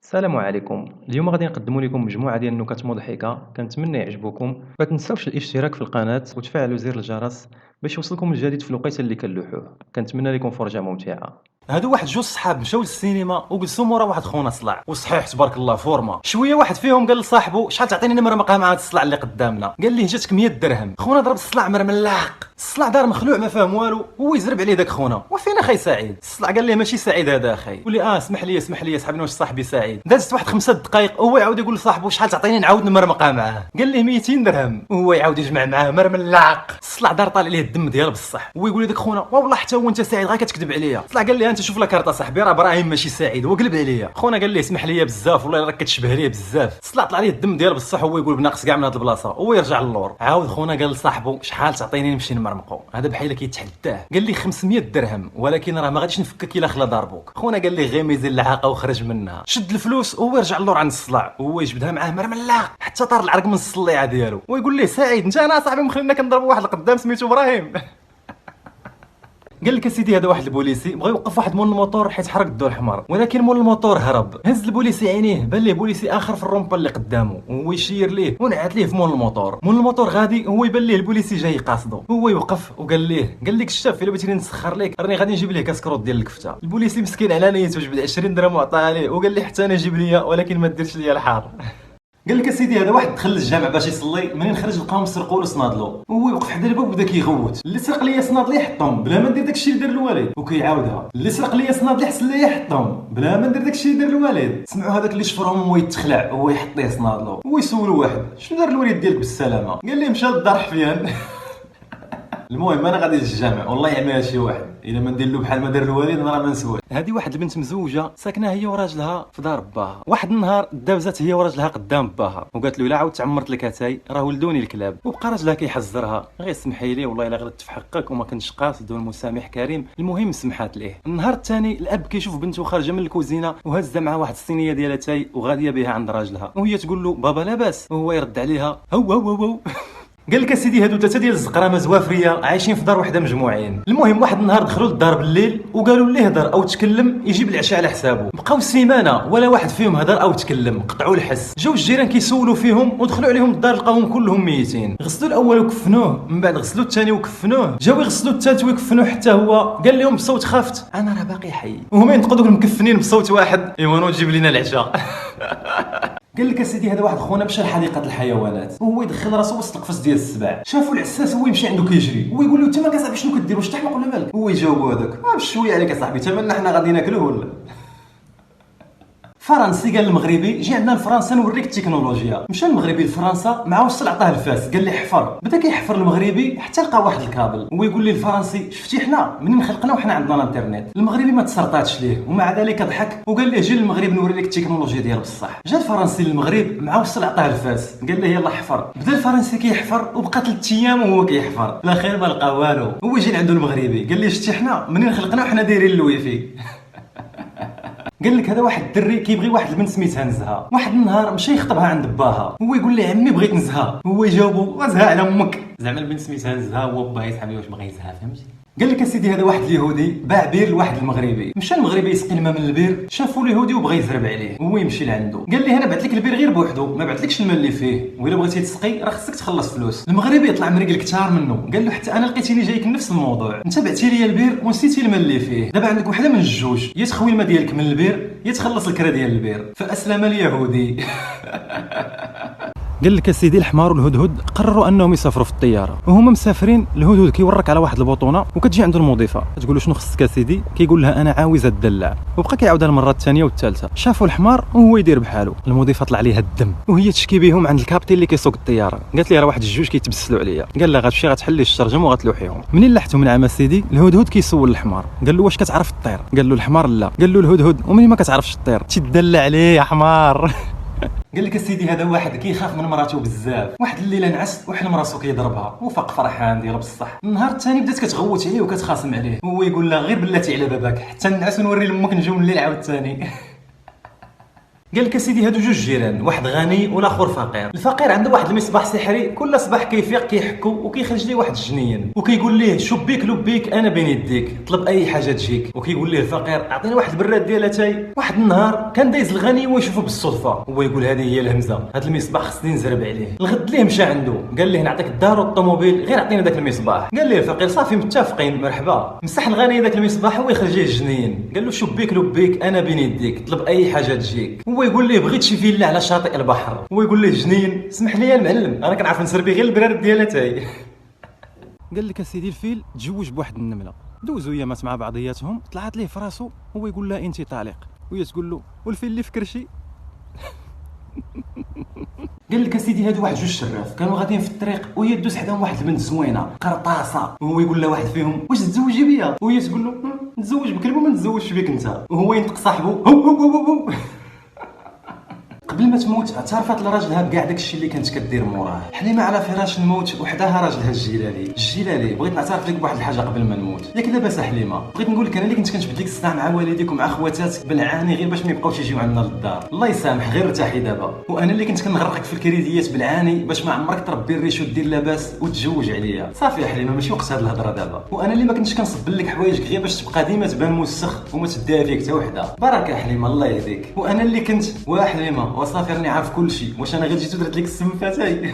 السلام عليكم. اليوم غادي نقدموا لكم مجموعة ديال النكت مضحكة كنتمنى يعجبوكم. ما تنساوش الاشتراك في القناة وتفعلوا زر الجرس باش يوصلكم الجديد في الوقيته اللي كنلوحوه. كنتمنى لكم فرجة ممتعة. هادو واحد جوج صحاب مشاو للسينما وجلسوا مورا واحد خونا صلع وصحيح تبارك الله فورما. شويه واحد فيهم قال لصاحبو شحال تعطيني نمره مقهى مع هاد الصلع اللي قدامنا. قال ليه جاتك 100 درهم. خونا ضرب الصلع مرملاق. الصلع دار مخلوع ما فاهم والو. هو يزرب عليه داك خونا وفين اخي سعيد. الصلع قال ليه ماشي سعيد هذا اخي. ولي اسمح لي صاحبي واش صاحبي سعيد. دازت واحد 5 دقائق وهو يعاود يقول لصاحبو شحال تعطيني نعاود نمره مقهى معاه. قال ليه 200 درهم وهو يعاود يجمع معاه مرملاق. الصلع دار طالع عليه الدم ديال بصح. هو يقول لداك خونا والله حتى هو انت سعيد غير كتكذب عليا. الصلع قال ليه انت شوف لا كارطه صاحبي راه ابراهيم ماشي سعيد وقلب عليا. خونا قال ليه اسمح لي بزاف والله راك كتشبه ليه بزاف. الصلع طلع ليه الدم ديال بصح هو يقول بناقص كاع من هاد البلاصه هو يرجع للور. عاود خونا قال لصاحبو شحال تعطيني نمشي نمرمقو. هذا بحال كيتحداه. قال لي 500 درهم ولكن راه ما غاديش نفكك الا خلا ضربوك. خونا قال لي غير ميزين العاقه وخرج منها. شد الفلوس وهو يرجع للور عند الصلع وهو يجبدها معاه مرملاق حتى طار العرق من الصليعه ديالو ويقول ليه سعيد انت انا صاحبي مخلينا كنضربوا واحد القدام سميتو ابراهيم. قال لك سيدي هذا واحد البوليسي بغى يوقف واحد مول الموطور حيت حرق الضوء الاحمر ولكن مول الموطور هرب. هز البوليسي عينيه بان ليه بوليسي اخر في الرومبا اللي قدامه وهو يشير ليه ونعت ليه في مول الموطور. مول الموطور غادي هو يبان ليه البوليسي جاي قاصدو. هو يوقف وقال لك الشاف الا بغيتيني نسخر لك راني غادي نجيب ليه كاسكروط ديال الكفته. البوليسي مسكين على نيته جبد 20 درهم وعطاها ليه وقال لي حتى انا جيب ليا ولكن ما ديرش ليا الحار. قال لك سيدي هذا واحد دخل للجامع باش يصلي منين خرج لقاهم سرقوا له صنادلو وهو يوقف حدا الباب وبدا كيغوت. اللي سرق ليا صنادلي حطهم بلا ما ندير داكشي اللي دار الوالد وكيعاودها. اللي سرق ليا صنادلي حسن ليا حطهم بلا ما ندير داكشي اللي دار الوالد. سمعوا هذاك اللي شفرهم هو يتخلع وهو يحط ليه صنادلو. هو يسولو واحد شنو دار الوالد ديالك بالسلامه. قال ليه مشى للدار حفيان. المهم انا غادي للجامع والله يعملها شي واحد الا ما ندير له بحال ما دار الوالد انا راه ما نسواش. هذه واحد البنت مزوجه ساكنه هي وراجلها في دار باها. واحد النهار دابزات هي وراجلها قدام باها وقالت له الا عاود تعمرت لك اتاي راه ولدوني الكلاب. وبقى راجلها كيحذرها غير سمحي لي والله الا غلطت في حقك وما كنتش قاصد والمسامح كريم. المهم سمحات ليه. النهار الثاني الاب كيشوف بنته خارجه من الكوزينه وهزه معها واحد الصينيه ديال اتاي وغاديه بها عند راجلها وهي تقول له بابا لاباس وهو يرد عليها هو. قال لك سيدي هادو ثلاثه ديال الزقرامه زوافريه عايشين في دار وحده مجموعين. المهم واحد النهار دخلوا للدار بالليل وقالوا ليه هضر او تكلم يجيب العشاء على حسابه. بقاو سيمانه ولا واحد فيهم هضر او تكلم. قطعوا الحس. جاو الجيران كيسولوا فيهم ودخلوا عليهم الدار لقاوهم كلهم ميتين. غسلوا الاول وكفنوه من بعد غسلوا الثاني وكفنوه. جاو يغسلوا الثالث ويكفنوه حتى هو قال لهم بصوت خافت انا راه باقي حي. وهما ينتقدوا المكفنين بصوت واحد ايوا نوض جيب لنا العشاء. قال لك سيدي هذا واحد خونا مشى لحديقه الحيوانات وهو يدخل راسو وسط القفص ديال السباع. شافوا العساس هو يمشي عنده كيجري ويقول له انت ما كصاحبي شنو كدير واش تحمق ولا مالك. هو يجاوبو هذاك بشويه عليك اصاحبي تمنا حنا غادي ناكلوه ولا. فرنسي قال المغربي جي عندنا لفرنسا نوريك التكنولوجيا. مشى المغربي لفرنسا معاه وصل عطاه الفاس قال لي حفر. بدا كيحفر المغربي حتى لقى واحد الكابل. هو يقول لي الفرنسي شفتي حنا منين خلقنا وحنا عندنا الانترنت. المغربي ما تسرطاتش ليه ومع ذلك ضحك وقال ليه جي للمغرب نوري لك التكنولوجيا ديال بصح. جا الفرنسي للمغرب معاه وصل عطاه الفاس قال له يلا حفر. بدا الفرنسي كيحفر وبقى 3 ايام وهو كيحفر لا خير ما لقى والو. هو جي لعندو المغربي قال ليه شفتي حنا منين خلقنا وحنا دايرين الويفي. قال لك هذا واحد الدري كيبغي واحد البنت سميتها نزهه. واحد النهار مشى يخطبها عند باها. هو يقول لي عمي بغيت نزهه. هو يجاوبو غزها على امك. زعما البنت سميتها نزهه هو باها يصاحبي واش بغى يزها فهمتي. قال لك سيدي هذا واحد اليهودي باع بير لواحد المغربي. مشى المغربي يسقي الماء من البير شافو اليهودي وبغى يزرب عليه. هو يمشي لعندو قال لي انا بعت لك البير غير بوحدو ما بعتلكش الماء اللي فيه والا بغيتي تسقي راه خصك تخلص فلوس. المغربي يطلع مريقل كثار منه قال له حتى انا لقيتيني جايك نفس الموضوع. انت بعتي لي البير ونسيتي الماء اللي فيه. دابا عندك وحده من الجوج يا تخوي الماء ديالك من البير يا تخلص الكرا ديال البير. فاسلم اليهودي. قال لك سيدي الحمار والهدهد قرروا انهم يسافروا في الطياره وهما مسافرين. الهدهد كيورك على واحد البطونه وكتجي عنده المضيفه تقول له شنو خصك سيدي. كيقول لها انا عاوز الدلع وبقى كيعاودها المره الثانيه والثالثه. شافوا الحمار وهو يدير بحاله. المضيفه طلع ليها الدم وهي تشكي بهم عند الكابتن اللي كيسوق الطياره. قالت لي راه واحد الجوج كيتبسلوا عليا. قال لها غتمشي غتحلي الشرجم وغتلوحيهم. منين لحتهم من عام سيدي الهدهد كيسول الحمار قال له واش كتعرف تطير. قال له الحمار لا. قال له الهدهد ومنين ما كتعرفش تطير تدلع عليه يا حمار. قال لك سيدي هذا واحد كيخاف من مراته بزاف. واحد الليله نعس وحلم راسو كيضربها وفاق فرحان ديال بصح. النهار الثاني بدات كتغوت عليه وكتخاصم عليه. هو يقول لها غير بلاتي على باباك حتى نعس ونوري لامك نجيو من الليل عاود ثاني. قال لك اسيدي هادو جوج جيران، واحد غني والاخر فقير. الفقير عنده واحد المصباح سحري، كل صباح كيفيق كيحكو وكيخرج ليه واحد الجنين وكيقول ليه شبيك لبيك انا بين يديك، طلب اي حاجه تجيك. وكيقول ليه الفقير اعطيني واحد البراد ديال اتاي. واحد النهار كان دايز الغني ويشوفه بالصدفه، هو يقول هذه هي الهمزه، هذا المصباح خصني نزرب عليه. الغد ليه مشى عنده قال ليه نعطيك الدار والطوموبيل غير عطيني داك المصباح. قال ليه الفقير صافي متفقين مرحبا. مسح الغني داك المصباح هو يخرج ليه الجنين، قال له شبيك لبيك انا بين يديك، طلب اي حاجه تجيك. هو يقول ليه بغيت شي فيلا على شاطئ البحر. هو يقول ليه جنين اسمح لي يا المعلم انا كنعرف نسربي غير البراد ديال اتاي. قال لك اسيدي الفيل تزوج بواحد النمله، دوزو ايامات مع بعضياتهم، طلعت ليه في راسو هو يقول لها انت طالق، وهي تقول له والفيل اللي فكرشي. قال لك اسيدي هادو واحد جوج شراف كانوا غاديين في الطريق وهي دوز حداهم واحد البنت زوينه قرطاسه، وهو يقول لها واحد فيهم واش تزوجي بيا، وهي تقول له نتزوج بكلب وما نتزوجش بك انت، وهو ينطق صاحبه هو. قبل ما تموت اعترفت لراجلها بكاع داكشي اللي كانت كدير موراه. حليمه على فراش الموت وحداها راجلها الجيلالي بغيت نعترف لك بواحد الحاجه قبل ما نموت. ياك لاباس حليمه، بغيت نقول لك انا اللي كنت كنجبد لك الصداع مع والديك ومع خواتاتك بالعاني غير باش ما يبقاوش يجيو عندنا للدار، الله يسامح غير ارتاحي دابا. وانا اللي كنت كنغرقك في الكريديات بالعاني باش ما عمرك تربي الريش ودير لاباس وتزوج عليا. صافي يا حليمه ماشي وقت هاد الهضره دابا. وانا اللي ما كنتش كنصب لك حوايجك غير باش تبقى ديما تبان موسخ وما تديها فيك حتى وحده. بركه يا حليمه الله يهديك. وانا اللي كنت حليمه وصافي راني عارف كل شيء، واش انا غير جيت ودرت لك السم فتاي.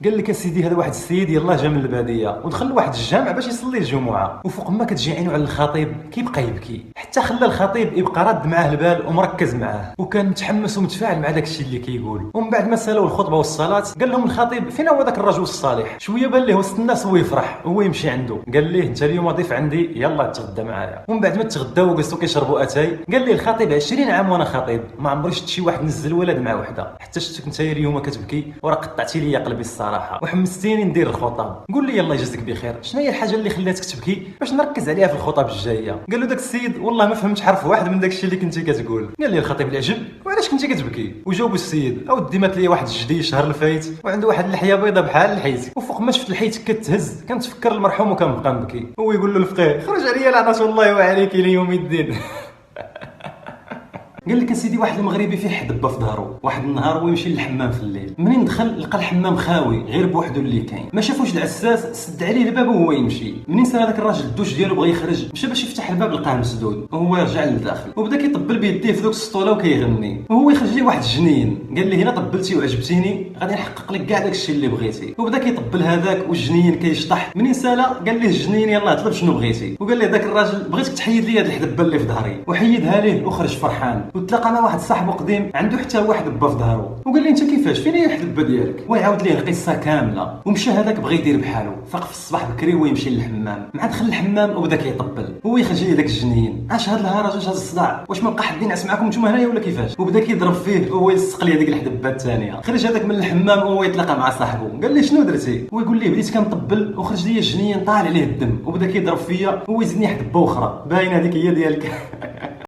قال لك اسيدي هذا واحد السيد يلاه جا من الباديه ودخل لواحد الجامع باش يصلي الجمعه، وفوق ما كتجي عينو على الخطيب كيبقى يبكي حتى خلى الخطيب يبقى راد معاه البال ومركز معاه، وكان متحمس ومتفاعل مع داك الشيء اللي كيقول. ومن بعد ما سالوا الخطبه والصلاه قال لهم الخطيب فين هو داك الرجل الصالح. شويه بان ليه وسط الناس هو يفرح وهو يمشي عنده، قال ليه انت اليوم ضيف عندي يلا تغدى معايا. ومن بعد ما تغداو وجلسوا كيشربوا اتاي قال ليه الخطيب 20 عام وانا خطيب ما عمري شفت شي واحد نزل ولد مع وحده، حتى شفتك انت اليوم كتبكي وراه قطعتي لي قلبي الصراحه وحمستيني ندير الخطب. قول لي الله يجازيك بخير شنو هي الحاجه اللي خلاتك تبكي باش نركز عليها في الخطب الجايه. قال له داك السيد والله ما فهمت حرف واحد من داك الشيء اللي كنتي كتقول. قال لي الخطيب العجب وعلاش كنتي كتبكي. وجاوب السيد اودي مات لي واحد الجدي الشهر اللي فايت وعنده واحد اللحيه بيضه بحال الحيت، وفوق ما شفت لحيتك كتهز كنتفكر المرحوم وكنبقى نبكي. هو يقول له الفقيه خرج عليا لعنه الله وعليك ليوم الدين. قال لك اسيدي واحد المغربي فيه حدبه في ظهرو، واحد النهار هو يمشي للحمام في الليل، منين دخل لقى الحمام خاوي غير بوحدو اللي كاين، ما شافوش العساس سد عليه الباب وهو يمشي. منين سال هذاك الراجل الدوش ديالو بغى يخرج مشى باش يفتح الباب لقاه مسدود وهو يرجع للداخل وبدا كيطبل بيديه في ذوك السطوله وكيغني، وهو يخرج ليه واحد الجنين قال لي هنا طبلتي وعجبتيني غادي نحقق لك كاع داكشي اللي بغيتي. وبدا كيطبل هذاك والجنين كيشطح. منين سالا قال ليه الجنين يلاه طلب شنو بغيتي، وقال ليه داك الراجل بغيتك تحيد لي هاد الحدبه اللي في ظهري، وحيدها ليه وخرج فرحان. وتلاقى مع واحد صاحبه قديم عنده حتى واحد دبه في ظهره، وقال لي انت كيفاش فين هي الحدبه ديالك، ويعاود ليه القصه كامله. ومشى هذاك بغى يدير بحاله، فاق في الصباح بكري ويمشي للحمام، مع دخل الحمام وبدا كيطبل هو يخرج ليه داك الجنين. اش هاد الهرج اش هاد الصداع واش ما بقى حد ينعس معاكم نتوما هنايا ولا كيفاش. وبدا كيضرب فيه وهو يلصق ليه ديك الحدبه الثانيه. خرج هذاك من الحمام وهو يتلاقى مع صاحبه قال لي شنو درتي، ويقول ليه بديت كنطبل وخرج لي الجنين طالع عليه الدم وبدا كيضرب فيا وهو يزيدني حدبه اخرى باينه هذيك هي ديالك.